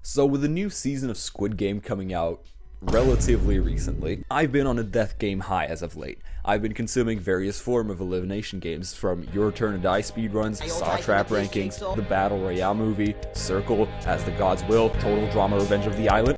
So with the new season of Squid Game coming out relatively recently, I've been on a death game high as of late. I've been consuming various forms of elimination games, from Your Turn to Die speedruns, Saw Trap rankings, the Battle Royale movie, Circle, As the Gods Will, Total Drama Revenge of the Island.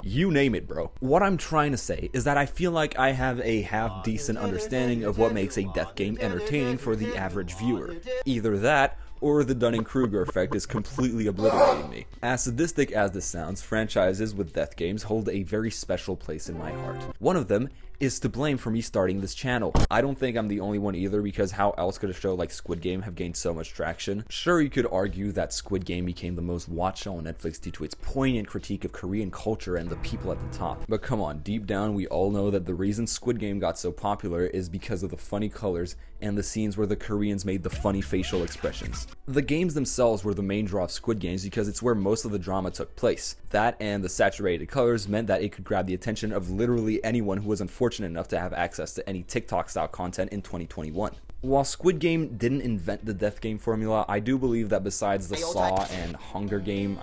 You name it, bro. What I'm trying to say is that I feel like I have a half-decent understanding of what makes a death game entertaining for the average viewer. Either that, or the Dunning-Kruger effect is completely obliterating me. As sadistic as this sounds, franchises with death games hold a very special place in my heart. One of them is to blame for me starting this channel. I don't think I'm the only one either, because how else could a show like Squid Game have gained so much traction? Sure, you could argue that Squid Game became the most watched show on Netflix due to its poignant critique of Korean culture and the people at the top. But come on, deep down we all know that the reason Squid Game got so popular is because of the funny colors and the scenes where the Koreans made the funny facial expressions. The games themselves were the main draw of Squid Games because it's where most of the drama took place. That and the saturated colors meant that it could grab the attention of literally anyone who was unfortunate enough to have access to any TikTok-style content in 2021. While Squid Game didn't invent the death game formula, I do believe that besides the Saw and Hunger Game,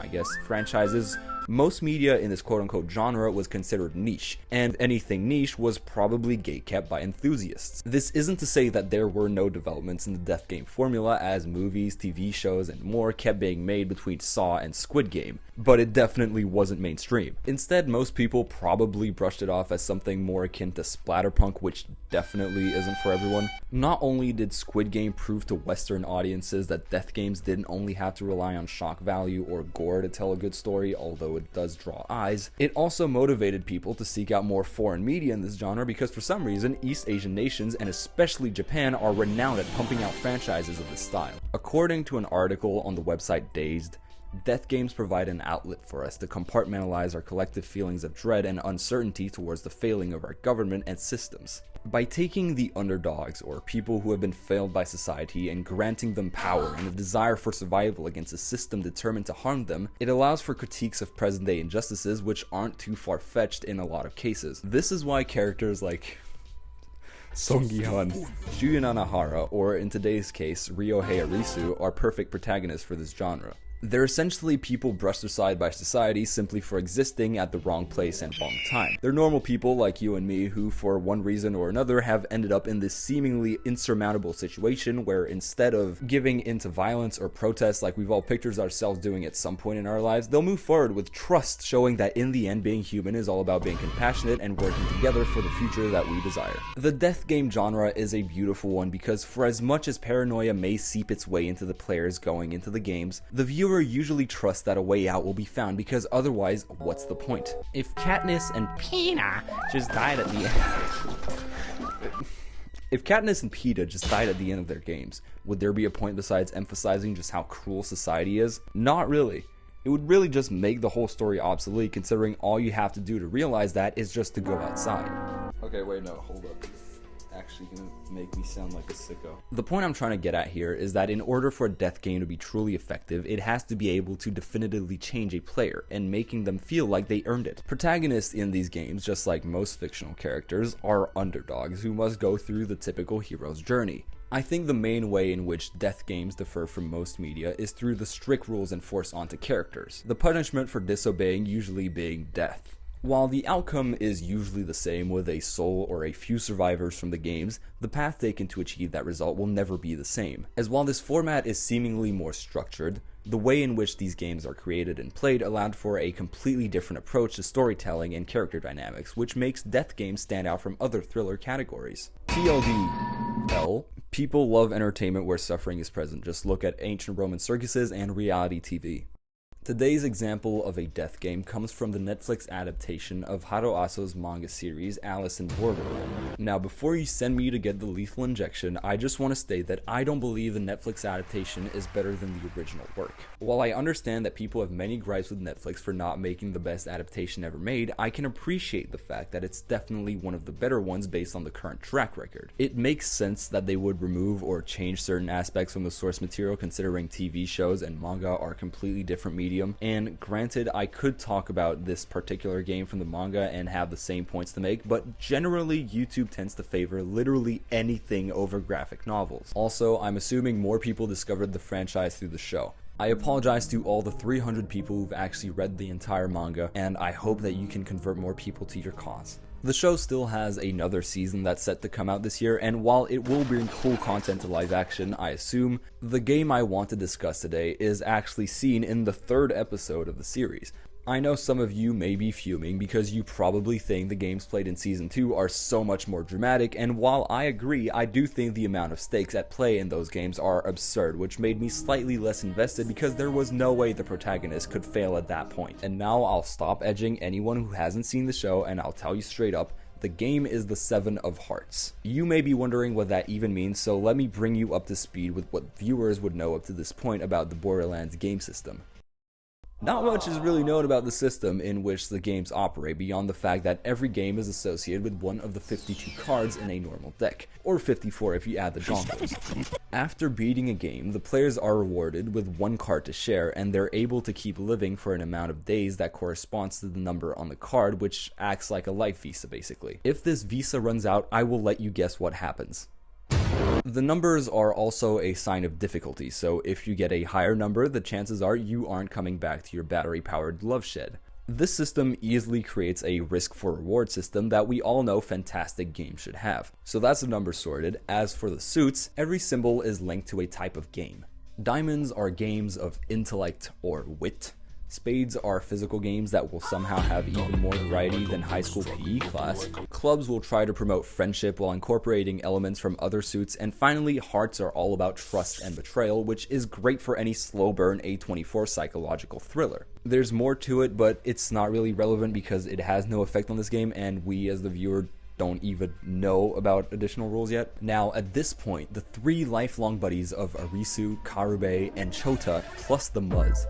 franchises, most media in this quote-unquote genre was considered niche, and anything niche was probably gatekept by enthusiasts. This isn't to say that there were no developments in the death game formula, as movies, TV shows, and more kept being made between Saw and Squid Game, but it definitely wasn't mainstream. Instead, most people probably brushed it off as something more akin to splatterpunk, which definitely isn't for everyone. Not only did Squid Game prove to Western audiences that death games didn't only have to rely on shock value or gore to tell a good story, although it does draw eyes, it also motivated people to seek out more foreign media in this genre, because for some reason, East Asian nations, and especially Japan, are renowned at pumping out franchises of this style. According to an article on the website Dazed, death games provide an outlet for us to compartmentalize our collective feelings of dread and uncertainty towards the failing of our government and systems. By taking the underdogs, or people who have been failed by society, and granting them power and a desire for survival against a system determined to harm them, it allows for critiques of present-day injustices which aren't too far-fetched in a lot of cases. This is why characters like Song Gi-hun, Shuya Nanahara, or in today's case, Ryohei Arisu, are perfect protagonists for this genre. They're essentially people brushed aside by society simply for existing at the wrong place and wrong time. They're normal people like you and me who, for one reason or another, have ended up in this seemingly insurmountable situation where instead of giving into violence or protest like we've all pictured ourselves doing at some point in our lives, they'll move forward with trust, showing that in the end being human is all about being compassionate and working together for the future that we desire. The death game genre is a beautiful one because for as much as paranoia may seep its way into the players going into the games, the viewer usually trusts that a way out will be found, because otherwise, what's the point? If Katniss and Peeta just died at the end... If Katniss and Peeta just died at the end of their games, would there be a point besides emphasizing just how cruel society is? Not really. It would really just make the whole story obsolete, considering all you have to do to realize that is just to go outside. Okay, wait, no, hold up. Actually gonna make me sound like a sicko. The point I'm trying to get at here is that in order for a death game to be truly effective, it has to be able to definitively change a player and making them feel like they earned it. Protagonists in these games, just like most fictional characters, are underdogs who must go through the typical hero's journey. I think the main way in which death games differ from most media is through the strict rules enforced onto characters, the punishment for disobeying usually being death. While the outcome is usually the same with a soul or a few survivors from the games, the path taken to achieve that result will never be the same. As while this format is seemingly more structured, the way in which these games are created and played allowed for a completely different approach to storytelling and character dynamics, which makes death games stand out from other thriller categories. TLDL, people love entertainment where suffering is present. Just look at ancient Roman circuses and reality TV. Today's example of a death game comes from the Netflix adaptation of Haro Aso's manga series Alice in Borderland. Now, before you send me to get the lethal injection, I just want to state that I don't believe the Netflix adaptation is better than the original work. While I understand that people have many gripes with Netflix for not making the best adaptation ever made, I can appreciate the fact that it's definitely one of the better ones based on the current track record. It makes sense that they would remove or change certain aspects from the source material, considering TV shows and manga are completely different media medium, and granted, I could talk about this particular game from the manga and have the same points to make, but generally YouTube tends to favor literally anything over graphic novels. Also, I'm assuming more people discovered the franchise through the show. I apologize to all the 300 people who've actually read the entire manga, and I hope that you can convert more people to your cause. The show still has another season that's set to come out this year, and while it will bring cool content to live action, I assume, the game I want to discuss today is actually seen in the 3rd episode of the series. I know some of you may be fuming because you probably think the games played in Season 2 are so much more dramatic, and while I agree, I do think the amount of stakes at play in those games are absurd, which made me slightly less invested because there was no way the protagonist could fail at that point. And now I'll stop edging anyone who hasn't seen the show, and I'll tell you straight up, the game is the 7 of Hearts. You may be wondering what that even means, so let me bring you up to speed with what viewers would know up to this point about the Borderlands game system. Not much is really known about the system in which the games operate beyond the fact that every game is associated with one of the 52 cards in a normal deck, or 54 if you add the donglers. After beating a game, the players are rewarded with 1 card to share, and they're able to keep living for an amount of days that corresponds to the number on the card, which acts like a life visa basically. If this visa runs out, I will let you guess what happens. The numbers are also a sign of difficulty, so if you get a higher number, the chances are you aren't coming back to your battery-powered love shed. This system easily creates a risk for reward system that we all know fantastic games should have. So that's the numbers sorted. As for the suits, every symbol is linked to a type of game. Diamonds are games of intellect or wit. Spades are physical games that will somehow have even more variety than high school PE class. Clubs will try to promote friendship while incorporating elements from other suits. And finally, hearts are all about trust and betrayal, which is great for any slow burn A24 psychological thriller. There's more to it, but it's not really relevant because it has no effect on this game, and we as the viewer don't even know about additional rules yet. Now, at this point, the 3 lifelong buddies of Arisu, Karube, and Chota, plus the Muzz,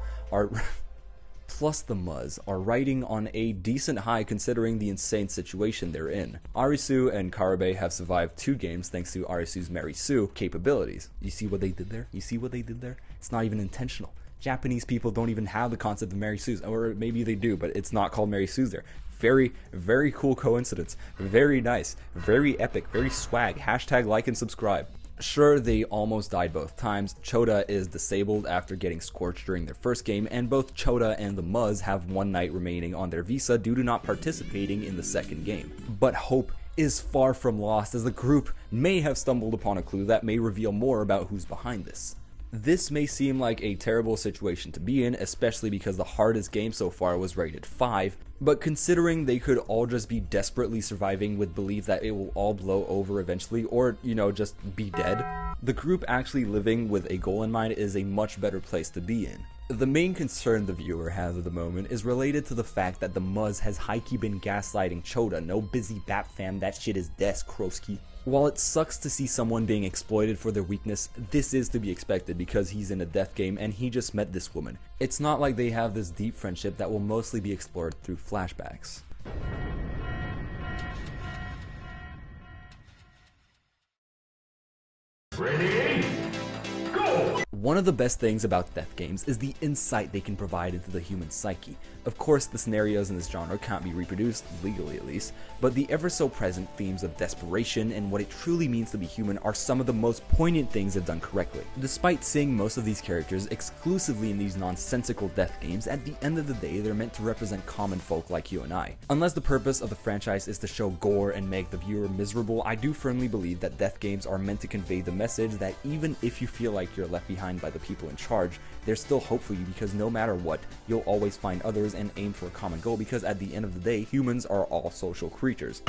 are riding on a decent high considering the insane situation they're in. Arisu and Karube have survived 2 games thanks to Arisu's Mary Sue capabilities. You see what they did there? You see what they did there? It's not even intentional. Japanese people don't even have the concept of Mary Sue's, or maybe they do, but it's not called Mary Sue's there. Very, very cool coincidence. Very nice. Very epic. Very swag. Hashtag like and subscribe. Sure, they almost died both times. Chota is disabled after getting scorched during their first game, and both Chota and the Muzz have 1 night remaining on their visa due to not participating in the second game. But hope is far from lost, as the group may have stumbled upon a clue that may reveal more about who's behind this. This may seem like a terrible situation to be in, especially because the hardest game so far was rated 5, but considering they could all just be desperately surviving with belief that it will all blow over eventually, or, just be dead, the group actually living with a goal in mind is a much better place to be in. The main concern the viewer has at the moment is related to the fact that the Muzz has high-key been gaslighting Chota. No busy Bap fam, that shit is desk, Kroski. While it sucks to see someone being exploited for their weakness, this is to be expected because he's in a death game and he just met this woman. It's not like they have this deep friendship that will mostly be explored through flashbacks. Ready? Go! One of the best things about death games is the insight they can provide into the human psyche. Of course, the scenarios in this genre can't be reproduced, legally at least, but the ever-so-present themes of desperation and what it truly means to be human are some of the most poignant things if done correctly. Despite seeing most of these characters exclusively in these nonsensical death games, at the end of the day they're meant to represent common folk like you and I. Unless the purpose of the franchise is to show gore and make the viewer miserable, I do firmly believe that death games are meant to convey the message that even if you feel like you're left behind by the people in charge, there's still hope for you because no matter what, you'll always find others and aim for a common goal because at the end of the day, humans are all social creatures.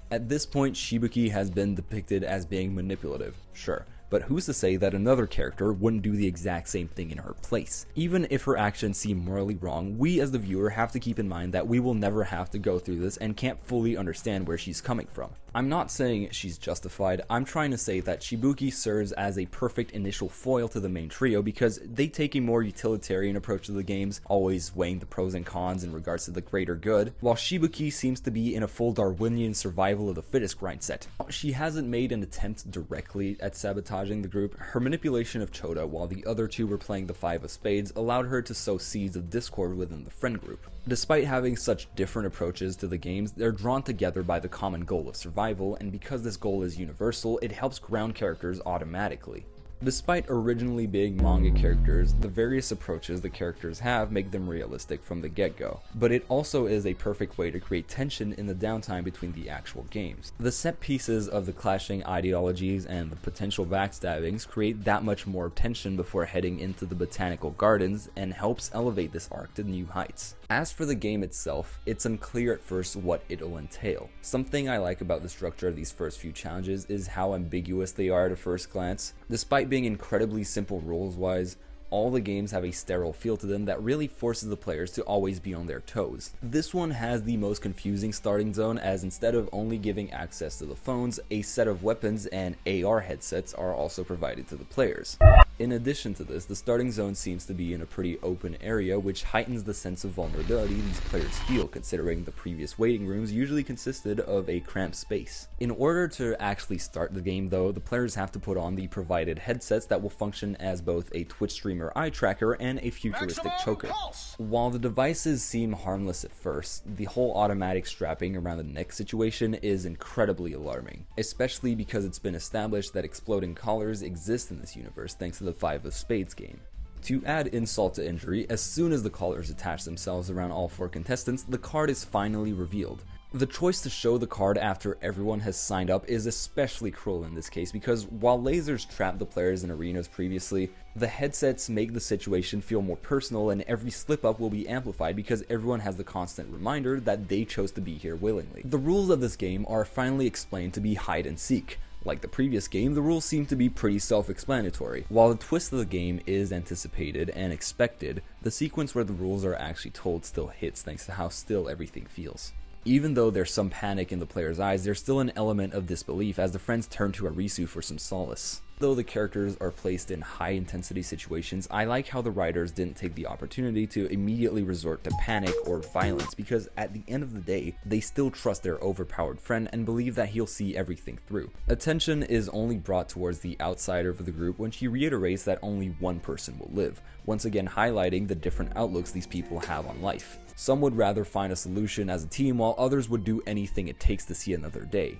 At this point, Shibuki has been depicted as being manipulative, sure, but who's to say that another character wouldn't do the exact same thing in her place? Even if her actions seem morally wrong, we as the viewer have to keep in mind that we will never have to go through this and can't fully understand where she's coming from. I'm not saying she's justified, I'm trying to say that Shibuki serves as a perfect initial foil to the main trio because they take a more utilitarian approach to the games, always weighing the pros and cons in regards to the greater good, while Shibuki seems to be in a full Darwinian survival of the fittest grind set. She hasn't made an attempt directly at sabotage sabotaging the group, her manipulation of Chota while the other two were playing the Five of Spades allowed her to sow seeds of discord within the friend group. Despite having such different approaches to the games, they're drawn together by the common goal of survival, and because this goal is universal, it helps ground characters automatically. Despite originally being manga characters, the various approaches the characters have make them realistic from the get-go, but it also is a perfect way to create tension in the downtime between the actual games. The set pieces of the clashing ideologies and the potential backstabbings create that much more tension before heading into the botanical gardens and helps elevate this arc to new heights. As for the game itself, it's unclear at first what it'll entail. Something I like about the structure of these first few challenges is how ambiguous they are at first glance. Despite being incredibly simple rules-wise, all the games have a sterile feel to them that really forces the players to always be on their toes. This one has the most confusing starting zone, as instead of only giving access to the phones, a set of weapons and AR headsets are also provided to the players. In addition to this, the starting zone seems to be in a pretty open area, which heightens the sense of vulnerability these players feel, considering the previous waiting rooms usually consisted of a cramped space. In order to actually start the game though, the players have to put on the provided headsets that will function as both a Twitch streamer eye tracker and a futuristic choker. While the devices seem harmless at first, the whole automatic strapping around the neck situation is incredibly alarming, especially because it's been established that exploding collars exist in this universe thanks to the Five of Spades game. To add insult to injury, as soon as the collars attach themselves around all four contestants, the card is finally revealed. The choice to show the card after everyone has signed up is especially cruel in this case, because while lasers trapped the players in arenas previously, the headsets make the situation feel more personal, and every slip up will be amplified because everyone has the constant reminder that they chose to be here willingly. The rules of this game are finally explained to be hide and seek. Like the previous game, the rules seem to be pretty self-explanatory. While the twist of the game is anticipated and expected, the sequence where the rules are actually told still hits thanks to how still everything feels. Even though there's some panic in the player's eyes, there's still an element of disbelief as the friends turn to Arisu for some solace. Though the characters are placed in high-intensity situations, I like how the writers didn't take the opportunity to immediately resort to panic or violence, because at the end of the day, they still trust their overpowered friend and believe that he'll see everything through. Attention is only brought towards the outsider of the group when she reiterates that only one person will live, once again highlighting the different outlooks these people have on life. Some would rather find a solution as a team, while others would do anything it takes to see another day.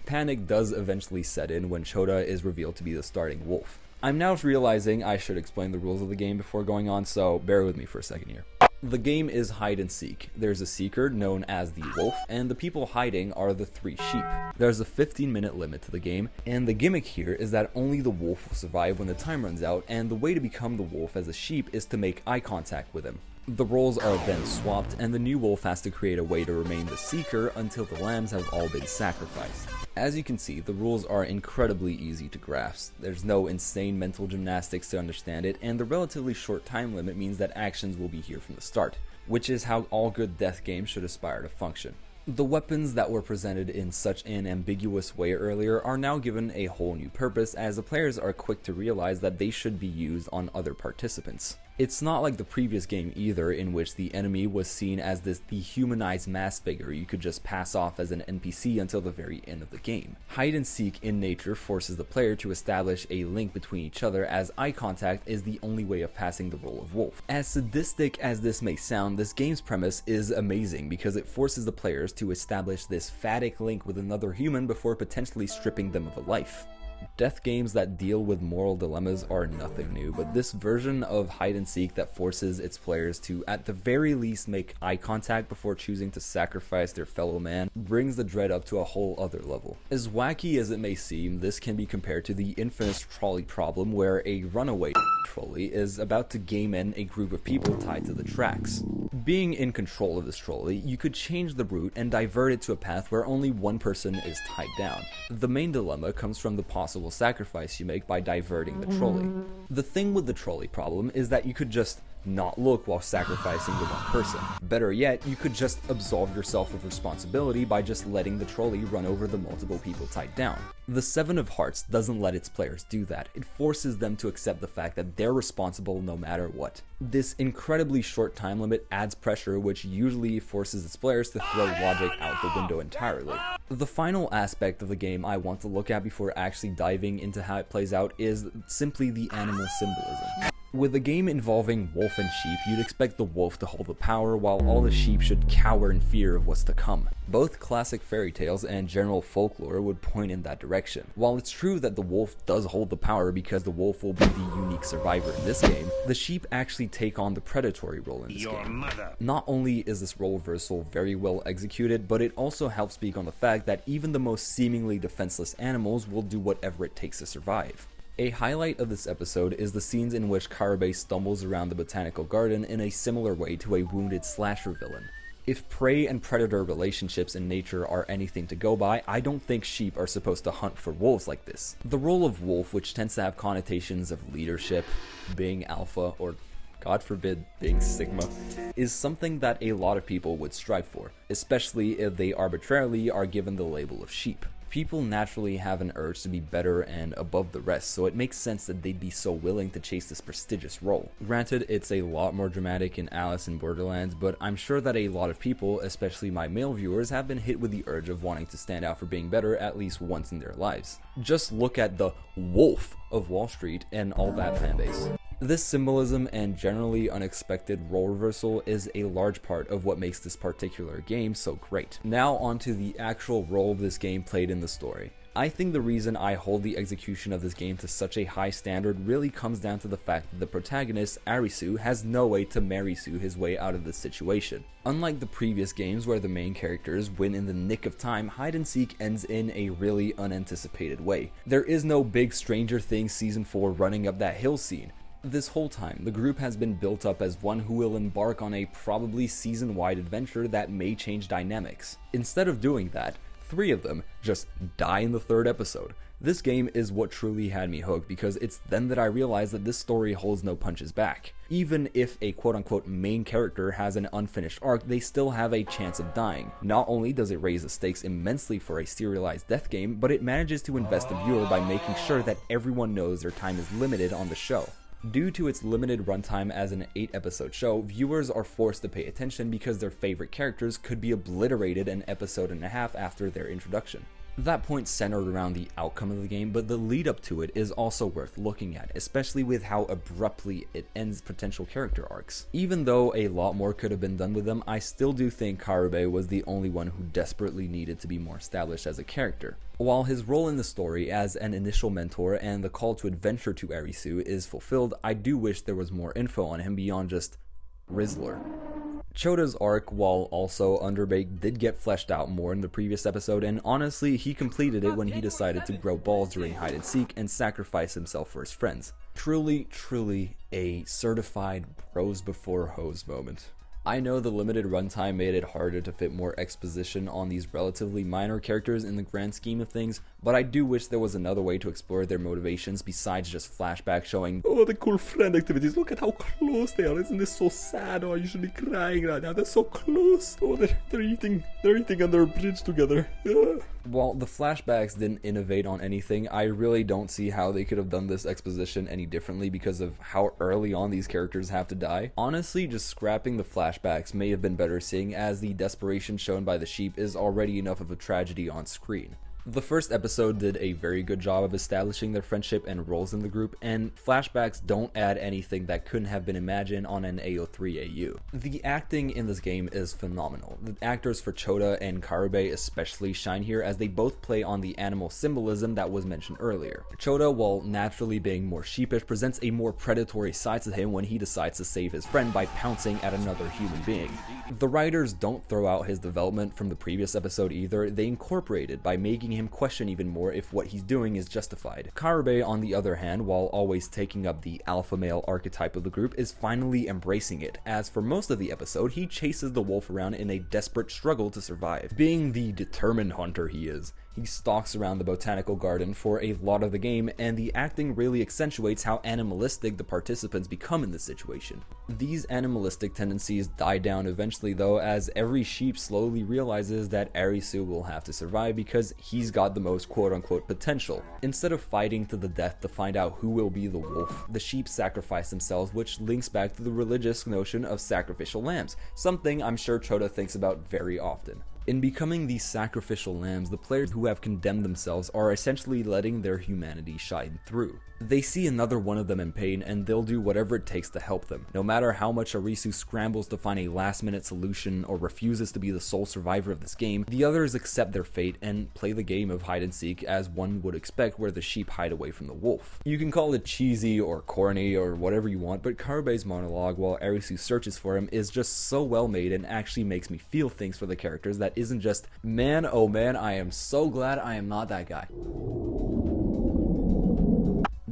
Panic does eventually set in when Chota is revealed to be the starting wolf. I'm now realizing I should explain the rules of the game before going on, so bear with me for a second here. The game is hide and seek. There's a seeker known as the wolf, and the people hiding are the three sheep. There's a 15-minute limit to the game, and the gimmick here is that only the wolf will survive when the time runs out, and the way to become the wolf as a sheep is to make eye contact with him. The roles are then swapped, and the new wolf has to create a way to remain the seeker until the lambs have all been sacrificed. As you can see, the rules are incredibly easy to grasp. There's no insane mental gymnastics to understand it, and the relatively short time limit means that actions will be here from the start, which is how all good death games should aspire to function. The weapons that were presented in such an ambiguous way earlier are now given a whole new purpose, as the players are quick to realize that they should be used on other participants. It's not like the previous game either, in which the enemy was seen as this dehumanized mass figure you could just pass off as an NPC until the very end of the game. Hide and seek in nature forces the player to establish a link between each other, as eye contact is the only way of passing the role of wolf. As sadistic as this may sound, this game's premise is amazing because it forces the players to establish this phatic link with another human before potentially stripping them of a life. Death games that deal with moral dilemmas are nothing new, but this version of hide and seek that forces its players to at the very least make eye contact before choosing to sacrifice their fellow man brings the dread up to a whole other level. As wacky as it may seem, this can be compared to the infamous trolley problem, where a runaway trolley is about to game in a group of people tied to the tracks. Being in control of this trolley, you could change the route and divert it to a path where only one person is tied down. The main dilemma comes from the possible sacrifice you make by diverting the trolley. The thing with the trolley problem is that you could just not look while sacrificing the one person. Better yet, you could just absolve yourself of responsibility by just letting the trolley run over the multiple people tied down. The Seven of Hearts doesn't let its players do that. It forces them to accept the fact that they're responsible no matter what. This incredibly short time limit adds pressure, which usually forces its players to throw logic out the window entirely. The final aspect of the game I want to look at before actually diving into how it plays out is simply the animal symbolism. With a game involving wolf and sheep, you'd expect the wolf to hold the power, while all the sheep should cower in fear of what's to come. Both classic fairy tales and general folklore would point in that direction. While it's true that the wolf does hold the power because the wolf will be the unique survivor in this game, the sheep actually take on the predatory role in this game. Not only is this role reversal very well executed, but it also helps speak on the fact that even the most seemingly defenseless animals will do whatever it takes to survive. A highlight of this episode is the scenes in which Karube stumbles around the botanical garden in a similar way to a wounded slasher villain. If prey and predator relationships in nature are anything to go by, I don't think sheep are supposed to hunt for wolves like this. The role of wolf, which tends to have connotations of leadership, being alpha, or God forbid, being sigma, is something that a lot of people would strive for, especially if they arbitrarily are given the label of sheep. People naturally have an urge to be better and above the rest, so it makes sense that they'd be so willing to chase this prestigious role. Granted, it's a lot more dramatic in Alice in Borderlands, but I'm sure that a lot of people, especially my male viewers, have been hit with the urge of wanting to stand out for being better at least once in their lives. Just look at the Wolf of Wall Street and all that fanbase. This symbolism and generally unexpected role reversal is a large part of what makes this particular game so great. Now onto the actual role this game played in the story. I think the reason I hold the execution of this game to such a high standard really comes down to the fact that the protagonist, Arisu, has no way to Marisu his way out of this situation. Unlike the previous games where the main characters win in the nick of time, hide and seek ends in a really unanticipated way. There is no big Stranger Things Season 4 running up that hill scene. This whole time, the group has been built up as one who will embark on a probably season-wide adventure that may change dynamics. Instead of doing that, 3 of them just die in the 3rd episode. This game is what truly had me hooked, because it's then that I realized that this story holds no punches back. Even if a quote-unquote main character has an unfinished arc, they still have a chance of dying. Not only does it raise the stakes immensely for a serialized death game, but it manages to invest the viewer by making sure that everyone knows their time is limited on the show. Due to its limited runtime as an 8-episode show, viewers are forced to pay attention because their favorite characters could be obliterated an episode and a half after their introduction. That point centered around the outcome of the game, but the lead up to it is also worth looking at, especially with how abruptly it ends potential character arcs. Even though a lot more could have been done with them, I still do think Karube was the only one who desperately needed to be more established as a character. While his role in the story as an initial mentor and the call to adventure to Arisu is fulfilled, I do wish there was more info on him beyond just Rizzler. Chota's arc, while also underbaked, did get fleshed out more in the previous episode, and honestly, he completed it when he decided to grow balls during hide and seek and sacrifice himself for his friends. Truly a certified bros before hoes moment. I know the limited runtime made it harder to fit more exposition on these relatively minor characters in the grand scheme of things, but I do wish there was another way to explore their motivations besides just flashbacks showing, oh, the cool friend activities, look at how close they are, isn't this so sad? Oh, I'm usually crying right now, they're so close. Oh, they're eating under a bridge together. While the flashbacks didn't innovate on anything, I really don't see how they could have done this exposition any differently because of how early on these characters have to die. Honestly, just scrapping the flashbacks may have been better, seeing as the desperation shown by the sheep is already enough of a tragedy on screen. The first episode did a very good job of establishing their friendship and roles in the group, and flashbacks don't add anything that couldn't have been imagined on an AO3 AU. The acting in this game is phenomenal. The actors for Chota and Karube especially shine here as they both play on the animal symbolism that was mentioned earlier. Chota, while naturally being more sheepish, presents a more predatory side to him when he decides to save his friend by pouncing at another human being. The writers don't throw out his development from the previous episode either, they incorporate it by making him question even more if what he's doing is justified. Karube, on the other hand, while always taking up the alpha male archetype of the group, is finally embracing it, as for most of the episode he chases the wolf around in a desperate struggle to survive. Being the determined hunter he is, He stalks around the botanical garden for a lot of the game, and the acting really accentuates how animalistic the participants become in this situation. These animalistic tendencies die down eventually though, as every sheep slowly realizes that Arisu will have to survive because he's got the most quote-unquote potential. Instead of fighting to the death to find out who will be the wolf, the sheep sacrifice themselves, which links back to the religious notion of sacrificial lambs, something I'm sure Chota thinks about very often. In becoming these sacrificial lambs, the players who have condemned themselves are essentially letting their humanity shine through. They see another one of them in pain, and they'll do whatever it takes to help them. No matter how much Arisu scrambles to find a last-minute solution or refuses to be the sole survivor of this game, the others accept their fate and play the game of hide-and-seek as one would expect, where the sheep hide away from the wolf. You can call it cheesy or corny or whatever you want, but Karube's monologue while Arisu searches for him is just so well made and actually makes me feel things for the characters that isn't just, man, oh man, I am so glad I am not that guy.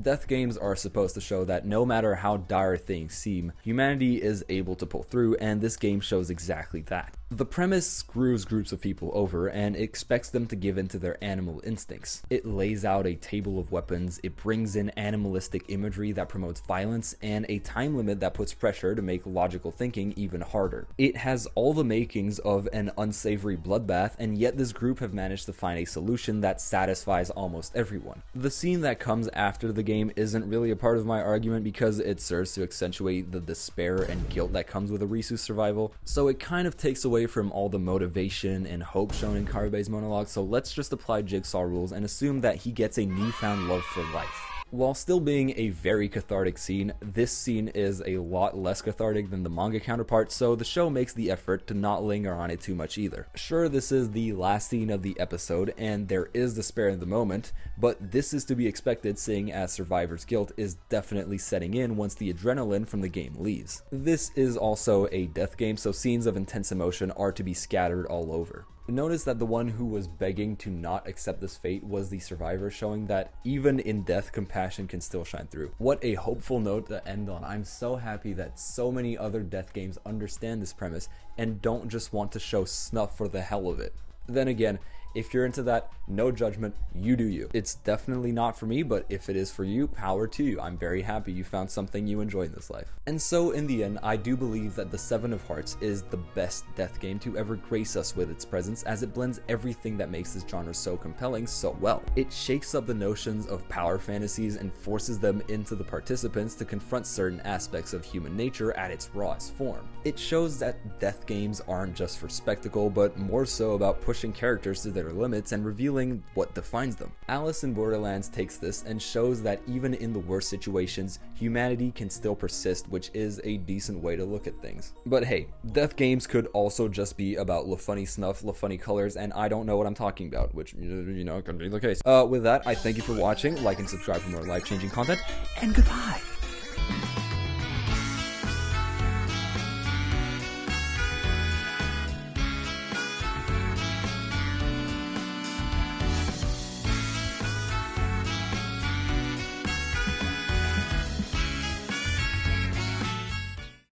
Death games are supposed to show that no matter how dire things seem, humanity is able to pull through, and this game shows exactly that. The premise screws groups of people over and expects them to give in to their animal instincts. It lays out a table of weapons, it brings in animalistic imagery that promotes violence, and a time limit that puts pressure to make logical thinking even harder. It has all the makings of an unsavory bloodbath, and yet this group have managed to find a solution that satisfies almost everyone. The scene that comes after the game isn't really a part of my argument because it serves to accentuate the despair and guilt that comes with Arisu's survival, so it kind of takes away from all the motivation and hope shown in Karube's monologue, so let's just apply Jigsaw rules and assume that he gets a newfound love for life. While still being a very cathartic scene, this scene is a lot less cathartic than the manga counterpart, so the show makes the effort to not linger on it too much either. Sure, this is the last scene of the episode, and there is despair in the moment, but this is to be expected seeing as survivor's guilt is definitely setting in once the adrenaline from the game leaves. This is also a death game, so scenes of intense emotion are to be scattered all over. Notice that the one who was begging to not accept this fate was the survivor, showing that even in death, compassion can still shine through. What a hopeful note to end on. I'm so happy that so many other death games understand this premise and don't just want to show snuff for the hell of it. Then again, if you're into that, no judgment, you do you. It's definitely not for me, but if it is for you, power to you. I'm very happy you found something you enjoy in this life. And so in the end, I do believe that the Seven of Hearts is the best death game to ever grace us with its presence, as it blends everything that makes this genre so compelling so well. It shakes up the notions of power fantasies and forces them into the participants to confront certain aspects of human nature at its rawest form. It shows that death games aren't just for spectacle, but more so about pushing characters to their limits and revealing what defines them. Alice in Borderlands takes this and shows that even in the worst situations, humanity can still persist, which is a decent way to look at things. But hey, death games could also just be about funny snuff, funny colors, and I don't know what I'm talking about, which, you know, could be the case. With that, I thank you for watching, like and subscribe for more life-changing content, and goodbye!